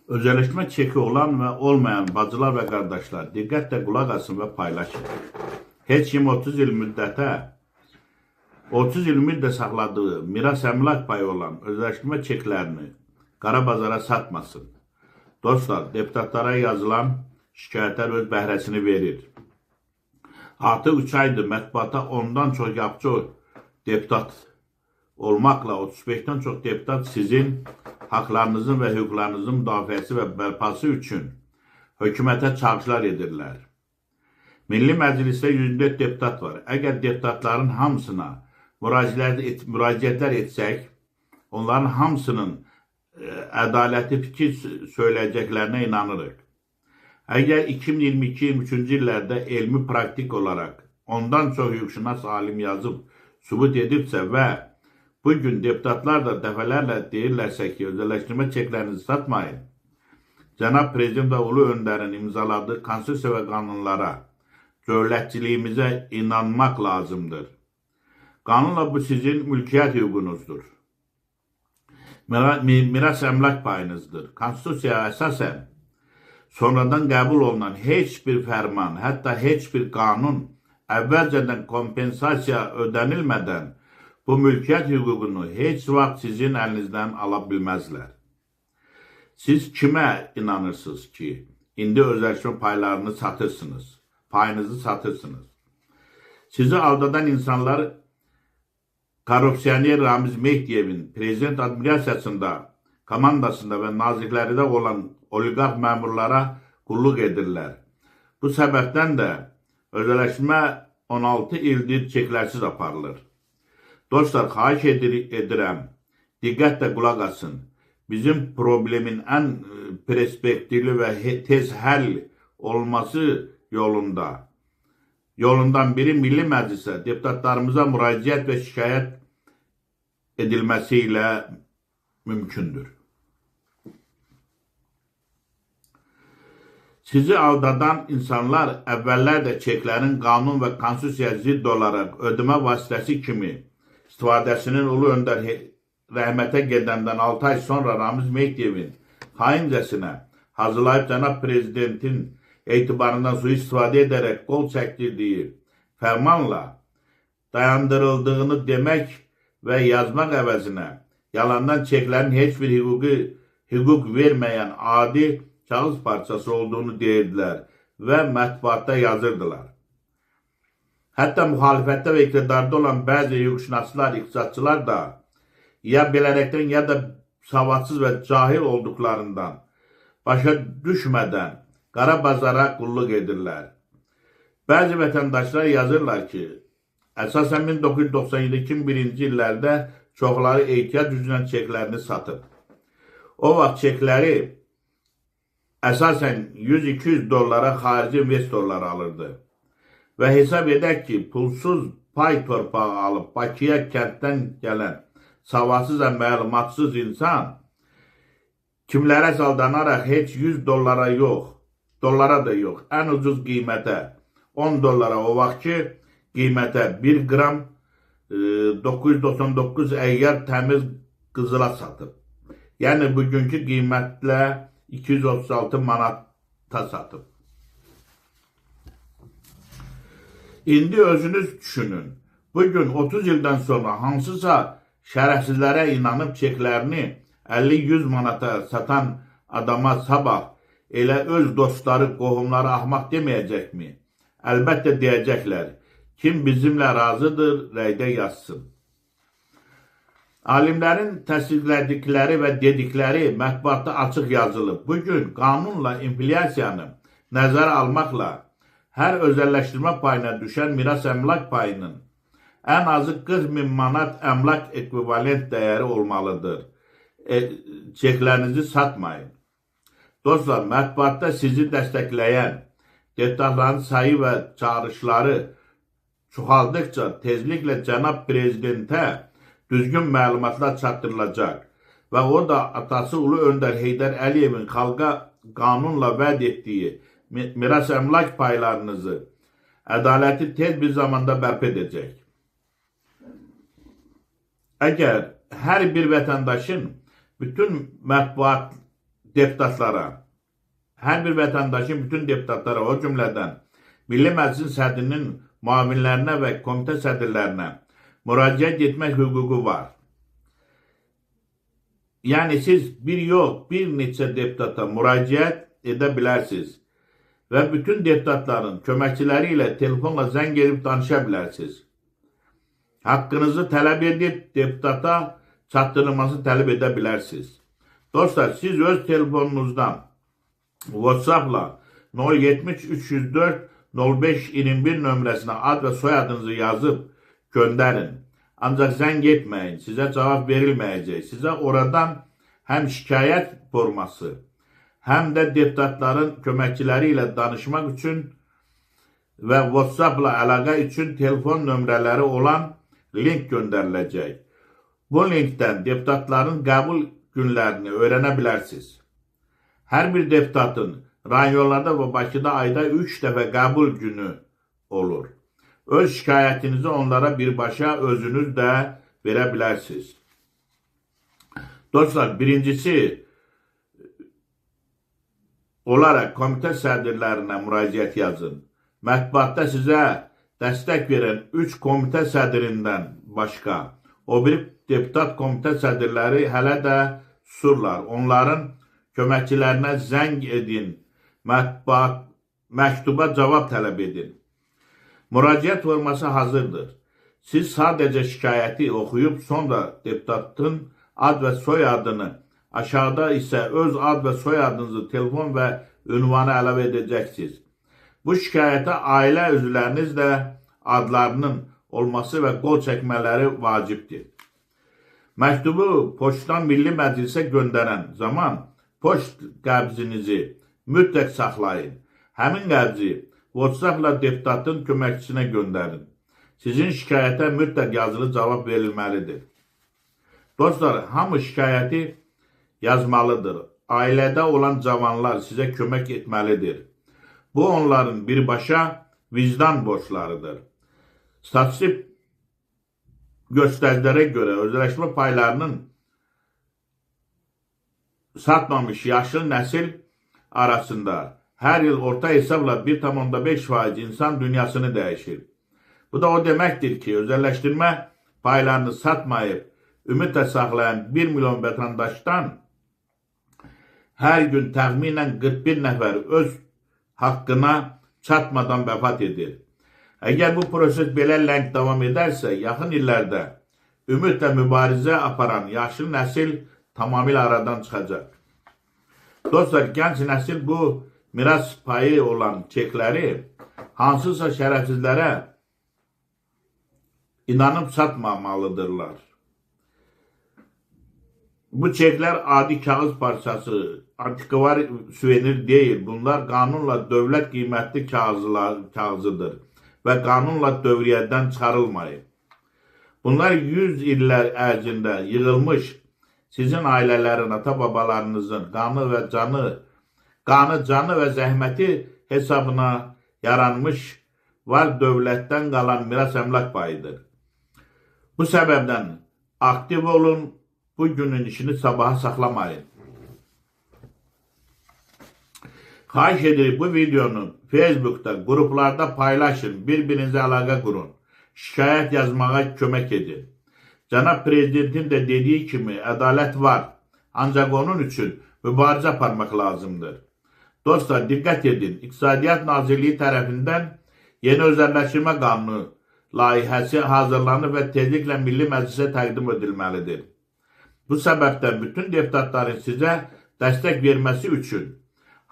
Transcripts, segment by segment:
Özelleşme çeki olan ve olmayan bacılar ve kardeşler dikkatle kulak asın ve paylaşın. Heç kim 30 yıl müddət saxladığı miras əmlak payı olan özləşdirmə çeklərini qara bazara satmasın. Dostlar, deputatlara yazılan şikayətlər öz bəhrəsini verir. Artıq 3 aydır mətbuata ondan çox yapıcı deputat olmaqla 35'ten çox deputat sizin haqlarınızın və hüquqlarınızın müdafiəsi və bərpası üçün hökumətə çağrışlar edirlər. Milli Məclisdə 104 deputat var. Əgər deputatların hamısına müraciətlər etsək, onların hamısının ədalətli fikir söyləyəcəklərinə inanırıq. Əgər 2022-23-cü illərdə elmi praktik olaraq ondan çox hüquqşünas alim yazıb sübut edibsə və bugün deputatlar da dəfələrlə deyirlərsə ki, özəlləşdirmə çeklərinizi satmayın, Cənab Prezident və Ulu Öndərin imzaladığı konstitusiya və qanunlara, dövlətçiliyimizə inanmaq lazımdır. Qanunla bu sizin mülkiyyət hüququnuzdur. Miras əmlak payınızdır. Konstitusiyaya əsasən sonradan qəbul olunan heç bir fərman, hətta heç bir qanun əvvəlcədən kompensasiya ödənilmədən bu mülkiyyət hüququnu heç vaxt sizin əlinizdən ala bilməzlər. Siz kimə inanırsınız ki, indi özəlləşmə paylarını satırsınız, payınızı satırsınız? Sizi aldadan insanlar korrupsiyoner Ramiz Mehdiyevin prezident administrasiyasında, komandasında və nazirlərində olan oliqarx məmurlara qulluq edirlər. Bu səbəbdən də özəlləşmə 16 ildir çeklərsiz aparılır. Dostlar, xahiş edirəm, diqqətlə qulaq asın. Bizim problemin ən perspektivli və tez həll olması yolundan biri Milli Məclisə, deputatlarımıza müraciət və şikayət edilməsi ilə mümkündür. Sizi aldadan insanlar əvvəllər də çeklərin qanun və konstitusiya zidd olaraq ödəmə vasitəsi kimi istifadəsinin Ulu Öndər rəhmətə gedəndən 6 ay sonra Ramiz Mehdiyevin xaincəsinə hazırlayıb Cənab Prezidentin etibarından sui-istifadə edərək qol çəkdirdiyi fərmanla dayandırıldığını demək və yazmaq əvəzinə yalandan çeklərin heç bir hüquq verməyən adi kağız parçası olduğunu deyirdilər və mətbuatda yazırdılar. Hətta müxalifətdə və iqtidarda olan bəzi hüquqşünaslar, iqtisadçılar da ya bilərəkdən ya da savadsız və cahil olduqlarından başa düşmədən qara bazara qulluq edirlər. Bəzi vətəndaşlar yazırlar ki, əsasən 1997-2001-ci illərdə çoxları ehtiyac üzrə çeklərini satıb. O vaxt çekləri əsasən 100-200 dollara xarici investorlar alırdı. Və hesab edək ki, pulsuz pay torpağı alıb Bakıya kənddən gələn savadsız və məlumatsız insan kimlərə saldanaraq heç 100 dollara yox, dollara da yox, ən ucuz qiymətə 10 dollara o vaxtki qiymətə 1 qram 999 əyyar təmiz qızıla satıb. Yəni bugünkü qiymətlə 236 manata satıb. İndi özünüz düşünün. Bugün 30 ildən sonra hansısa şərəfsizlərə inanıb çeklərini 50-100 manata satan adama sabah elə öz dostları, qohumları axmaq deməyəcəkmi? Əlbəttə deyəcəklər. Kim bizimlə razıdır, rəydə yazsın. Alimlərin təsdiqlədikləri və dedikləri mətbuatda açıq yazılıb. Bugün qanunla inflyasiyanı nəzərə almaqla hər özəlləşdirmə payına düşən miras əmlak payının ən azı 40.000 manat əmlak ekvivalent dəyəri olmalıdır. Çeklərinizi satmayın. Dostlar, mətbuatda sizi dəstəkləyən deputatların sayı və çağrışları çoxaldıqca tezliklə Cənab Prezidentə düzgün məlumatlar çatdırılacaq və o da atası Ulu Öndər Heydər Əliyevin xalqa qanunla vəd etdiyi miras əmlak paylarınızı ədaləti tez bir zamanda bərpa edəcək. Əgər hər bir vətəndaşın bütün mətbuat deputatlara, hər bir vətəndaşın bütün deputatlara, o cümlədən Milli Məclisin sədrinin müavinlərinə və komitə sədrlərinə müraciət etmək hüququ var. Yəni siz bir neçə deputata müraciət edə bilərsiniz və bütün deputatların köməkçiləri ilə telefonla zəng edib danışa bilərsiniz. Haqqınızı tələb edib deputata çatdırılmasını tələb edə bilərsiniz. Dostlar, siz öz telefonunuzdan WhatsApp-la 070 304 0521 nömrəsinə ad və soyadınızı yazıb göndərin. Ancaq zəng etməyin, sizə cavab verilməyəcək. Sizə oradan həm şikayət forması, həm də deputatların köməkçiləri ilə danışmaq üçün və WhatsApp-la əlaqə üçün telefon nömrələri olan link göndəriləcək. Bu linkdən deputatların qəbul günlərini öyrənə bilərsiniz. Hər bir deputatın rayonlarda və Bakıda ayda 3 dəfə qəbul günü olur. Öz şikayətinizi onlara birbaşa özünüz də verə bilərsiniz. Dostlar, birincisi olaraq komitə sədrlərinə müraciət yazın. Mətbuatda sizə dəstək verən 3 komitə sədrindən başqa o bir deputat komitə sədrləri hələ də susurlar. Onların köməkçilərinə zəng edin, məktuba cavab tələb edin. Müraciət forması hazırdır. Siz sadəcə şikayəti oxuyub sonra deputatın ad və soyadını, aşağıda isə öz ad və soyadınızı, telefon və ünvanı əlavə edəcəksiniz. Bu şikayətə ailə üzvləriniz də adlarının olması və qol çəkmələri vacibdir. Məktubu poçtdan Milli Məclisə göndərən zaman poçt qəbzinizi mütləq saxlayın. Həmin qəbzi WhatsApp-la deputatın köməkçisinə göndərin. Sizin şikayətə mütləq yazılı cavab verilməlidir. Dostlar, hamı şikayəti yazmalıdır. Ailədə olan cavanlar sizə kömək etməlidir. Bu, onların birbaşa vicdan borçlarıdır. Statistik göstəricilərə görə özləşmə paylarının satmamış yaşlı nəsil arasında hər il orta hesabla 1,5% insan dünyasını dəyişir. Bu da o deməkdir ki, özəlləşdirmə paylarını satmayıb, ümidlə saxlayan 1 milyon vətəndaşdan hər gün təxminən 41 nəfər öz haqqına çatmadan vəfat edir. Əgər bu proses belə ləng davam edərsə, yaxın illərdə ümidlə mübarizə aparan yaşlı nəsil tamamilə aradan çıxacaq. Dostlar, gənc nəsil bu miras payı olan çekləri hansısa şərəfsizlərə inanıb satmamalıdırlar. Bu çeklər adi kağız parçası, antikvar suvenir deyil. Bunlar qanunla dövlət qiymətli kağızıdır və qanunla dövriyyədən çıxarılmayıb. Bunlar 100 illər ərzində yığılmış sizin ailələrin, ata-babalarınızın qanı, canı və zəhməti hesabına yaranmış var dövlətdən qalan miras əmlak payıdır. Bu səbəbdən aktiv olun, bu günün işini sabaha saxlamayın. Xahiş edirik bu videonu Facebook'da, qruplarda paylaşın, bir-birinizə əlaqə qurun, şikayət yazmağa kömək edin. Cənab Prezidentin də dediyi kimi ədalət var, ancaq onun üçün mübarizə aparmaq lazımdır. Dostlar, diqqət edin, İqtisadiyyat Nazirliyi tərəfindən yeni özəlləşdirmə qanunu layihəsi hazırlanıb və tezliklə Milli Məclisə təqdim edilməlidir. Bu səbəbdən bütün deputatların sizə dəstək verməsi üçün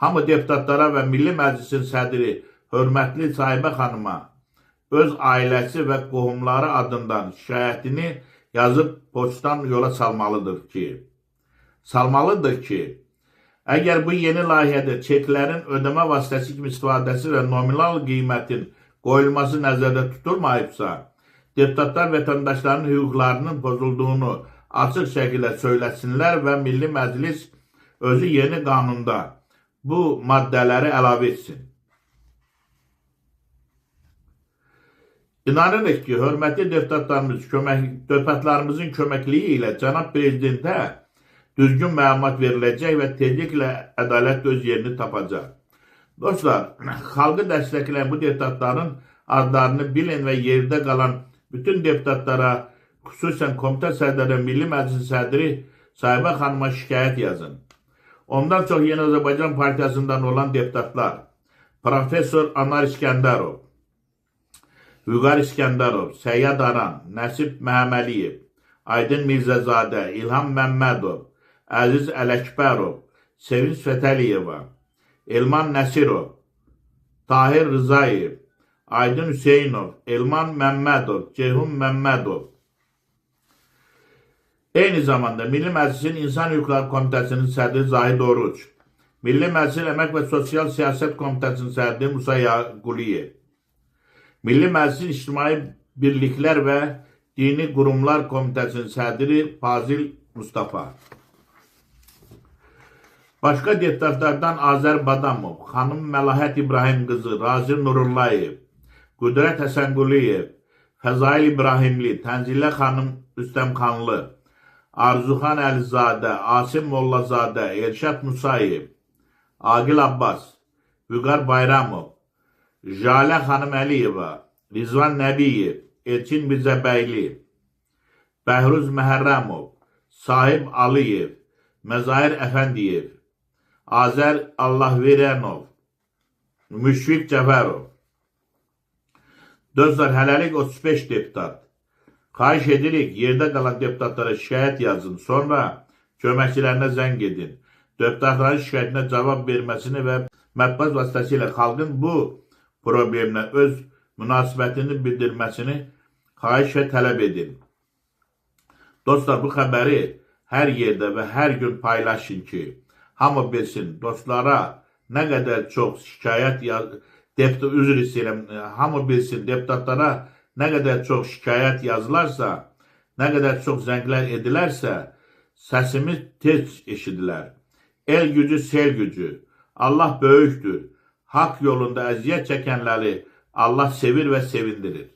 hamı deputatlara və Milli Məclisin sədri hörmətli Sahibə xanıma öz ailəsi və qohumları adından şikayətini yazıb poçtdan yola salmalıdır ki, əgər bu yeni layihədə çeklərin ödəmə vasitəsi kimi istifadəsi və nominal qiymətin qoyulması nəzərdə tutulmayıbsa, deputatlar vətəndaşların hüquqlarının pozulduğunu açıq şəkildə söyləsinlər və Milli Məclis özü yeni qanunda bu maddələri əlavə etsin. İnanırıq ki, hörmətli deputatlarımızın köməkliyi ilə Cənab Prezidentə düzgün məlumat veriləcək və tezliklə ədalət öz yerini tapacaq. Dostlar, xalqı dəstəkləyən bu deputatların adlarını bilin və yerdə qalan bütün deputatlara, xüsusən komitə sədrləri, Milli Məclisin sədri Sahibə xanıma şikayət yazın. Ondan çox Yeni Azərbaycan Partiyasından olan deputatlar, Profesör Anar İskəndərov, Vüqar İskəndərov, Səyyad Aran, Nəsib Məhəmməliyev, Aydın Mirzəzadə, İlham Məmmədov, Əziz Ələkbərov, Sevinç Fətəliyeva, Elman Nəsirov, Tahir Rızayev, Aydın Hüseynov, Elman Məmmədov, Ceyhun Məmmədov. Eyni zamanda Milli Məclisin İnsan Hüquqları Komitəsinin sədri Zahid Oruç, Milli Məclisin Əmək və Sosial Siyasət Komitəsinin sədri Musa Yaquliyev, Milli Məclisin İctimai Birliklər və Dini Qurumlar Komitəsinin sədri Fazil Mustafa. Başqa deputatlardan Azər Badamov, xanım Məlahət İbrahim qızı, Razir Nurullayev, Qüdrət Həsənquliyev, Fəzail İbrahimli, Tənzilə xanım Rüstəmxanlı, Arzuxan Əlizadə, Asim Mollazadə, Elşad Musayev, Agil Abbas, Vüqar Bayramov, Jalə xanım Əliyeva, Rizvan Nəbiyev, Elçin Mirzəbəyli, Bəhruz Məhərrəmov, Sahib Aliyev, Məzahir Əfəndiyev, Azər Allahverənov, Müşfiq Cəfərov. Dostlar, hələlik 35 deputat. Xahiş edirik, yerdə qalan deputatlara şikayət yazın, sonra köməkçilərinə zəng edin. Deputatların şikayətinə cavab verməsini və mətbuat vasitəsilə xalqın bu problemlə öz münasibətini bildirməsini xahiş və tələb edin. Dostlar, bu xəbəri hər yerdə və hər gün paylaşın ki, hamı bilsin, dostlara nə qədər çox şikayət üzr istəyirəm, hamı bilsin, deputatlara nə qədər çox şikayət yazılarsa, nə qədər çox zənglər edilərsə, səsimiz tez eşidilər. El gücü, sel gücü. Allah böyükdür. Haqq yolunda əziyyət çəkənləri Allah sevir və sevindirir.